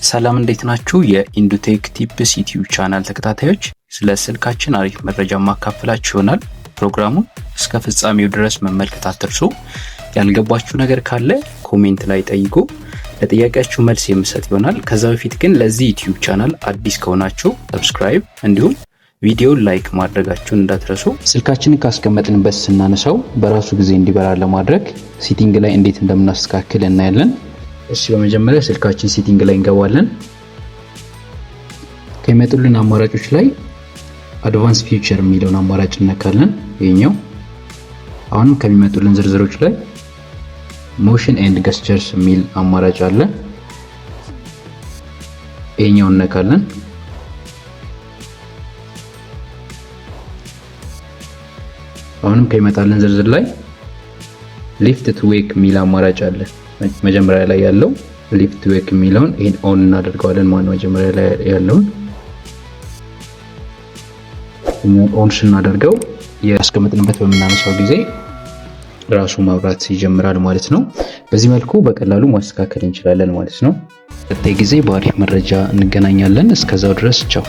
ሰላም እንዴት ናችሁ? የኢንዱቴክ ቲፕስ ዩቲዩብ ቻናል ተከታታዮች፣ ስለ ስልካችን አሪፍ መረጃ ማካፈላችሁ ይሆናል። ፕሮግራሙን እስከ ፍጻሜው ድረስ መመልከት አትርሱ። ያልገባችሁ ነገር ካለ ኮሜንት ላይ ጠይቁ፣ ለጥያቄያችሁ መልስ የምሰጥ ይሆናል። ከዛ በፊት ግን ለዚህ ዩቲዩብ ቻናል አዲስ ከሆናችሁ ሰብስክራይብ እንዲሁም ቪዲዮን ላይክ ማድረጋችሁን እንዳትረሱ። ስልካችንን ካስቀመጥንበት ስናነሳው በራሱ ጊዜ እንዲበራ ለማድረግ ሴቲንግ ላይ እንዴት እንደምናስተካክል እናያለን። እሺ በመጀመሪያ ስልካችን ሴቲንግ ላይ እንገባለን። ከሚመጡልን አማራጮች ላይ አድቫንስ ፊቸር የሚለውን አማራጭ እንነካለን። ይሄኛው አሁንም ከሚመጡልን ዝርዝሮች ላይ ሞሽን ኤንድ ገስቸርስ የሚል አማራጭ አለ። ይሄኛው እንነካለን። አሁንም ከሚመጣልን ዝርዝር ላይ ሊፍት ቱ ዌክ የሚል አማራጭ አለ። መጀመሪያ ላይ ያለው ሊፍት ቱ ዌክ የሚለውን ይሄን ኦን እናደርገዋለን። መጀመሪያ ላይ ያለውን ኦን ስናደርገው ያስቀመጥንበት በምናነሳው ጊዜ ራሱ ማብራት ይጀምራል ማለት ነው። በዚህ መልኩ በቀላሉ ማስተካከል እንችላለን ማለት ነው። ቀጣይ ጊዜ በአሪፍ መረጃ እንገናኛለን። እስከዛው ድረስ ቻው።